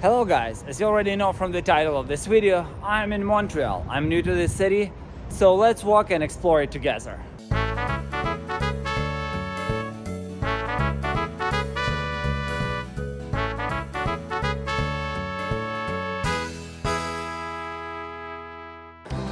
Hello guys, as you already know from the title of this video, I'm in Montreal. I'm new to this city, so let's walk and explore it together.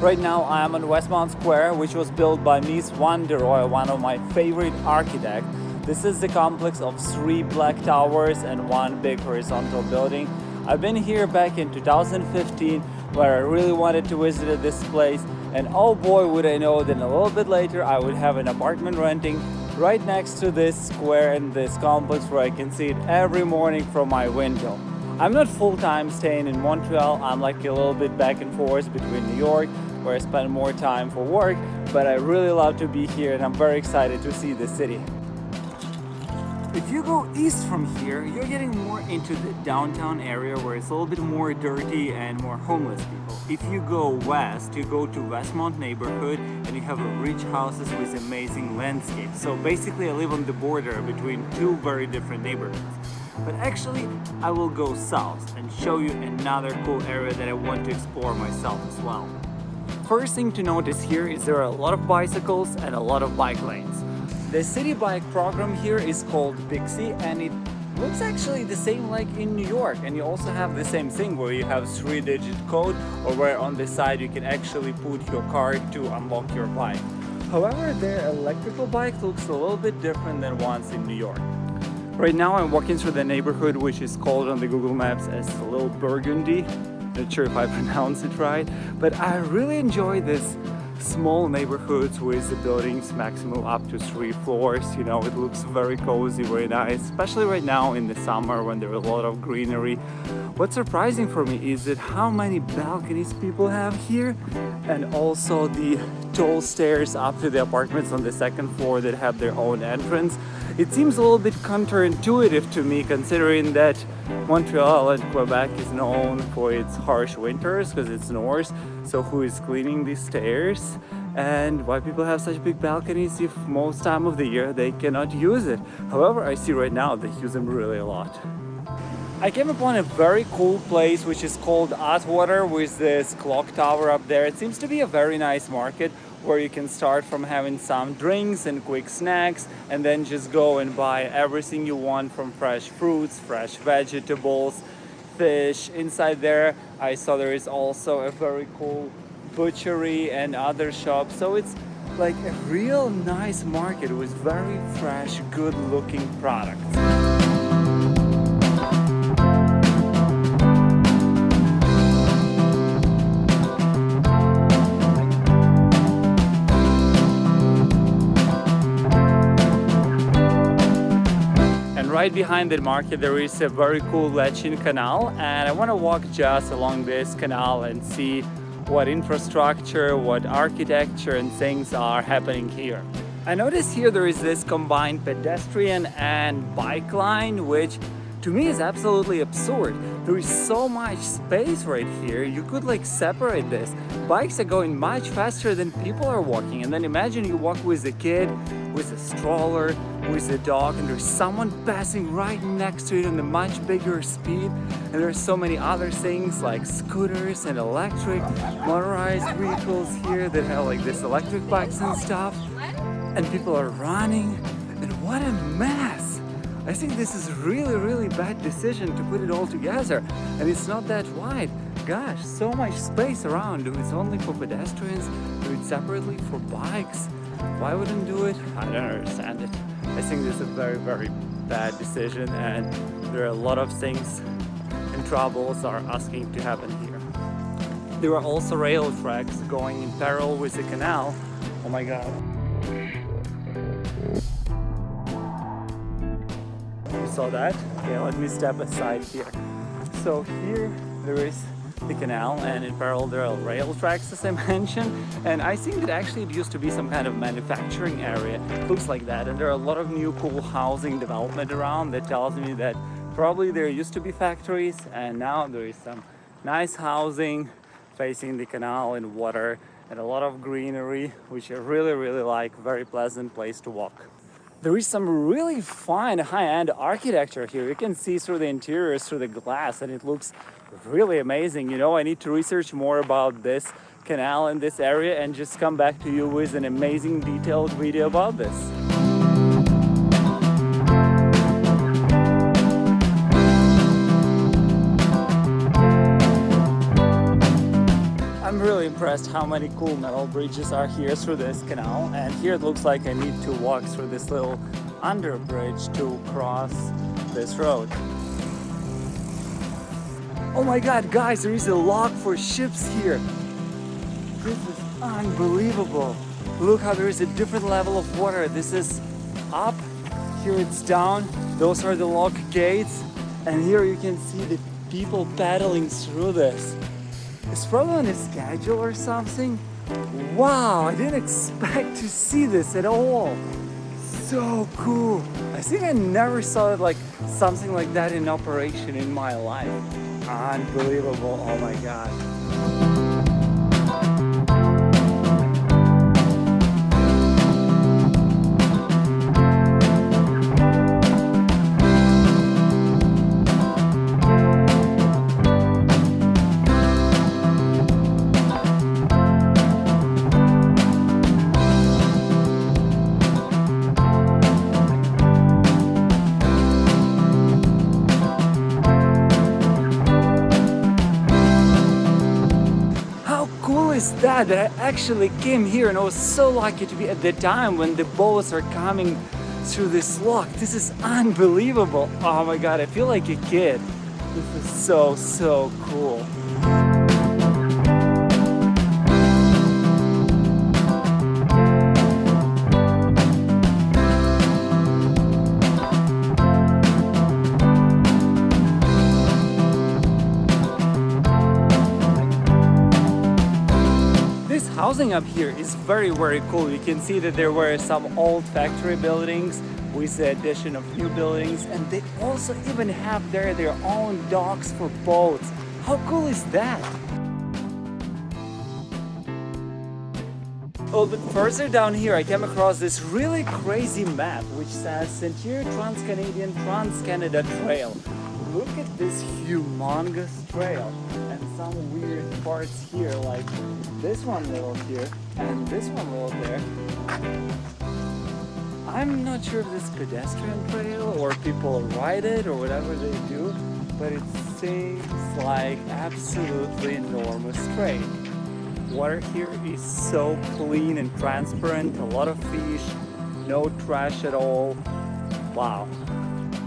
Right now I am on Westmount Square, which was built by Mies van der Rohe, one of my favorite architects. This is the complex of 3 black towers and 1 big horizontal building. I've been here back in 2015 where I really wanted to visit this place, and oh boy would I know that a little bit later I would have an apartment renting right next to this square and this complex where I can see it every morning from my window. I'm not full-time staying in Montreal. I'm like a little bit back and forth between New York, where I spend more time for work, but I really love to be here and I'm very excited to see the city. If you go east from here, you're getting more into the downtown area where it's a little bit more dirty and more homeless people. If you go west, you go to Westmount neighborhood and you have rich houses with amazing landscapes. So basically I live on the border between 2 very different neighborhoods. But actually, I will go south and show you another cool area that I want to explore myself as well. First thing to notice here is there are a lot of bicycles and a lot of bike lanes. The city bike program here is called Pixie, and it looks actually the same like in New York, and you also have the same thing where you have 3-digit code, or where on the side you can actually put your card to unlock your bike. However, their electrical bike looks a little bit different than ones in New York. Right now I'm walking through the neighborhood which is called on the Google Maps as Little Burgundy. Not sure if I pronounce it right, but I really enjoy this small neighborhoods with the buildings maximum up to 3 floors. You know, it looks very cozy, very nice, especially right now in the summer when there is a lot of greenery. What's surprising for me is that how many balconies people have here, and also the tall stairs up to the apartments on the 2nd floor that have their own entrance. It seems a little bit counterintuitive to me, considering that Montreal and Quebec is known for its harsh winters because it's north. So who is cleaning these stairs? And why people have such big balconies if most time of the year they cannot use it? However, I see right now they use them really a lot. I came upon a very cool place which is called Atwater with this clock tower up there. It seems to be a very nice market where you can start from having some drinks and quick snacks and then just go and buy everything you want, from fresh fruits, fresh vegetables, fish. Inside there I saw there is also a very cool butchery and other shops. So it's like a real nice market with very fresh, good looking products. Right behind the market there is a very cool Lechin canal, and I want to walk just along this canal and see what infrastructure, what architecture and things are happening here. I noticed here there is this combined pedestrian and bike line, which to me is absolutely absurd. There is so much space right here, you could like separate this. Bikes are going much faster than people are walking, and then imagine you walk with a kid, with a stroller, with a dog, and there's someone passing right next to it on a much bigger speed. And there's so many other things like scooters and electric motorized vehicles here that have like this electric bikes and stuff. And people are running, and what a mess! I think this is really bad decision to put it all together, and it's not that wide. Gosh, so much space around. Do it only for pedestrians, do it separately for bikes. Why wouldn't do it? I don't understand it. I think this is a very bad decision, and there are a lot of things and troubles are asking to happen here. There are also rail tracks going in parallel with the canal. Oh my god. You saw that? Okay, let me step aside here. So here there is the canal, and in parallel there are rail tracks, as I mentioned, and I think that actually it used to be some kind of manufacturing area. It looks like that, and there are a lot of new cool housing development around that tells me that probably there used to be factories and now there is some nice housing facing the canal and water and a lot of greenery, which I really like. Very pleasant place to walk. There is some really fine high-end architecture here. You can see through the interiors, through the glass, and it looks really amazing. You know, I need to research more about this canal in this area and just come back to you with an amazing detailed video about this. I'm really impressed how many cool metal bridges are here through this canal, and here it looks like I need to walk through this little under bridge to cross this road. Oh my god, guys, there is a lock for ships here. This is unbelievable. Look how there is a different level of water. This is up, here it's down. Those are the lock gates, and here you can see the people paddling through this. It's probably on a schedule or something. Wow, I didn't expect to see this at all. So cool. I think I never saw it like something like that in operation in my life. Unbelievable, oh my god. That I actually came here, and I was so lucky to be at the time when the boats are coming through this lock. This is unbelievable. Oh my god, I feel like a kid. This is so cool. Housing up here is very cool. You can see that there were some old factory buildings with the addition of new buildings, and they also even have there their own docks for boats. How cool is that? A little bit further down here I came across this really crazy map which says Sentier Trans-Canadian Trans-Canada Trail. Look at this humongous trail, and some weird parts here like this one little here and this one little there. I'm not sure if this is pedestrian trail or people ride it or whatever they do, but it seems like absolutely enormous trail. Water here is so clean and transparent, a lot of fish, no trash at all. Wow.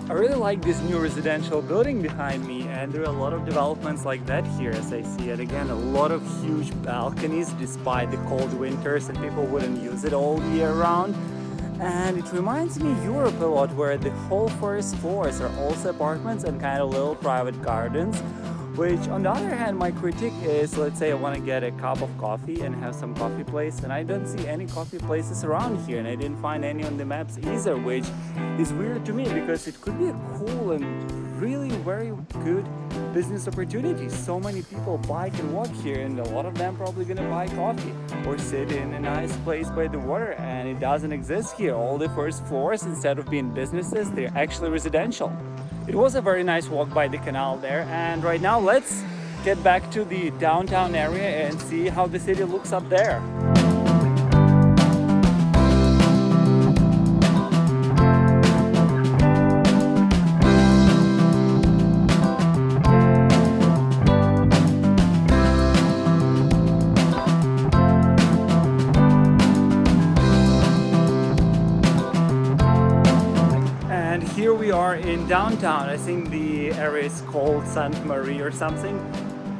I really like this new residential building behind me, and there are a lot of developments like that here as I see it. Again, a lot of huge balconies despite the cold winters, and people wouldn't use it all year round. And it reminds me of Europe a lot, where the whole first floors are also apartments and kind of little private gardens. Which, on the other hand, my critique is, let's say I want to get a cup of coffee and have some coffee place, and I don't see any coffee places around here, and I didn't find any on the maps either, which is weird to me because it could be a cool and really very good business opportunity. So many people bike and walk here, and a lot of them probably gonna buy coffee or sit in a nice place by the water, and it doesn't exist here. All the first floors, instead of being businesses, they're actually residential. It was a very nice walk by the canal there, and right now let's get back to the downtown area and see how the city looks up there. Here we are in downtown. I think the area is called Sainte Marie or something.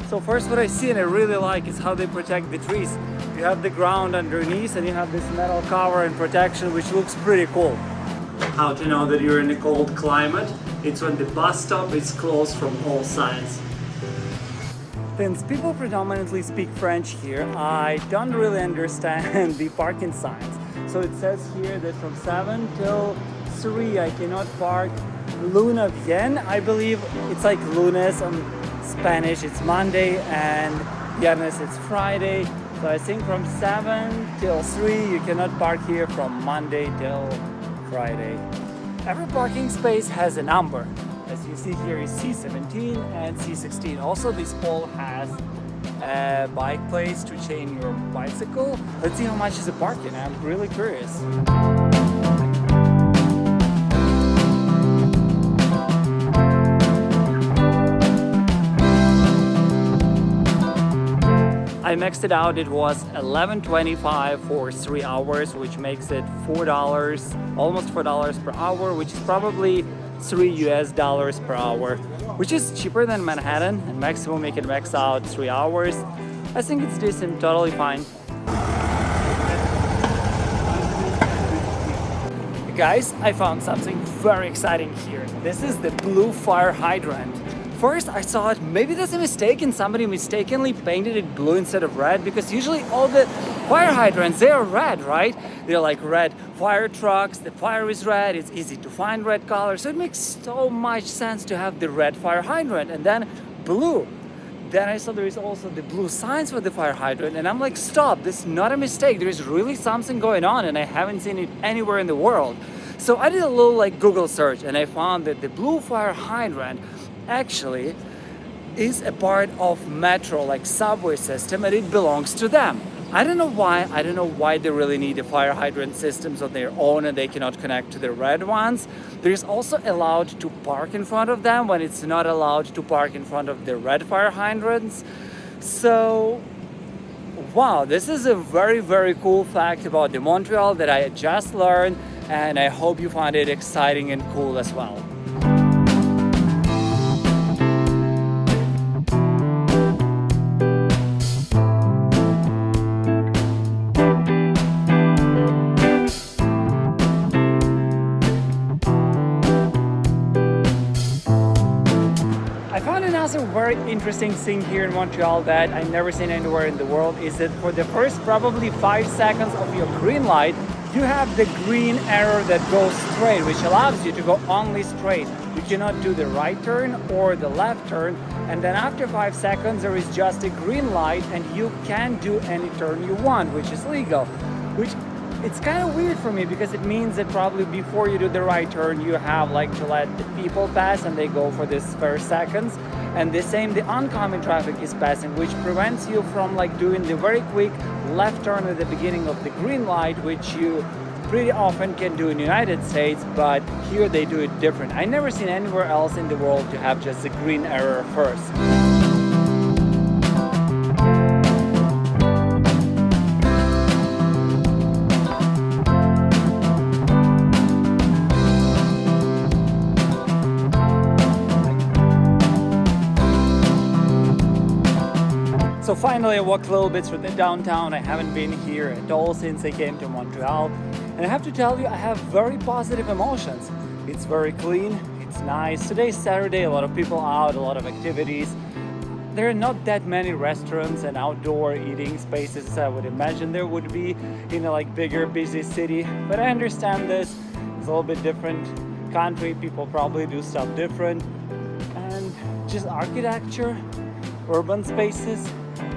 So first what I see and I really like is how they protect the trees. You have the ground underneath and you have this metal cover and protection, which looks pretty cool. How to know that you're in a cold climate? It's when the bus stop is closed from all sides. Since people predominantly speak French here, I don't really understand the parking signs. So it says here that from 7 till 3 I cannot park. Luna Bien, I believe it's like lunes on Spanish, it's Monday, and viernes it's Friday. So I think from 7 till 3 you cannot park here from Monday till Friday. Every parking space has a number. As you see here is C17 and C16. Also, this pole has a bike place to chain your bicycle. Let's see how much is the parking. I'm really curious. I maxed it out. It was $11.25 for 3 hours, which makes it $4, almost $4 per hour, which is probably $3 per hour, which is cheaper than Manhattan. And maximum you can max out 3 hours. I think it's decent, totally fine. Guys, I found something very exciting here. This is the blue fire hydrant. First I thought maybe there's a mistake and somebody mistakenly painted it blue instead of red, because usually all the fire hydrants, they are red, right? They're like red fire trucks, the fire is red, it's easy to find red color, so it makes so much sense to have the red fire hydrant and then blue. Then I saw there is also the blue signs for the fire hydrant and I'm like, stop, this is not a mistake, there is really something going on and I haven't seen it anywhere in the world. So I did a little like Google search and I found that the blue fire hydrant actually is a part of metro, like subway system, and it belongs to them. I don't know why they really need a fire hydrant systems on their own and they cannot connect to the red ones. There's also allowed to park in front of them when it's not allowed to park in front of the red fire hydrants. So wow, this is a very, very cool fact about the Montreal that I just learned, and I hope you find it exciting and cool as well. Another very interesting thing here in Montreal that I've never seen anywhere in the world is that for the first probably 5 seconds of your green light, you have the green arrow that goes straight, which allows you to go only straight. You cannot do the right turn or the left turn, and then after 5 seconds there is just a green light and you can do any turn you want, which is legal. Which it's kind of weird for me because it means that probably before you do the right turn you have like to let the people pass and they go for this first seconds, and the same the oncoming traffic is passing, which prevents you from like doing the very quick left turn at the beginning of the green light, which you pretty often can do in the United States, but here they do it different. I never seen anywhere else in the world to have just the green arrow first. So finally I walked a little bit through the downtown. I haven't been here at all since I came to Montreal. And I have to tell you, I have very positive emotions. It's very clean, it's nice. Today's Saturday, a lot of people out, a lot of activities. There are not that many restaurants and outdoor eating spaces as I would imagine there would be in a like bigger, busy city. But I understand this. It's a little bit different country. People probably do stuff different. And just architecture, urban spaces,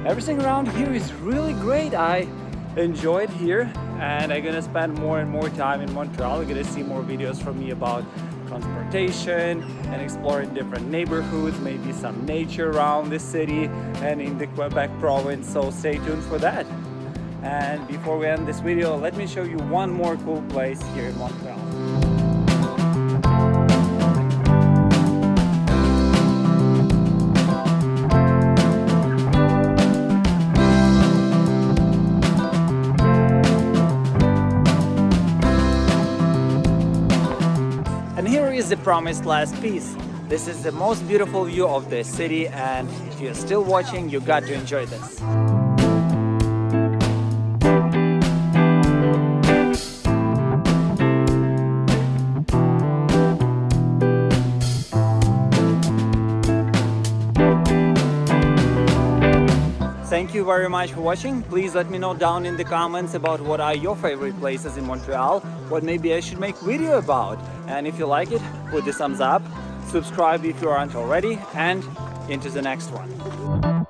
everything around here is really great. I enjoyed here and I'm gonna spend more and more time in Montreal. You're gonna see more videos from me about transportation and exploring different neighborhoods, maybe some nature around the city and in the Quebec province, so stay tuned for that. And before we end this video, let me show you one more cool place here in Montreal. And here is the promised last piece. This is the most beautiful view of the city, and if you're still watching, you got to enjoy this. Thank you very much for watching. Please let me know down in the comments about what are your favorite places in Montreal, what maybe I should make video about. And if you like it, put the thumbs up, subscribe if you aren't already, and into the next one.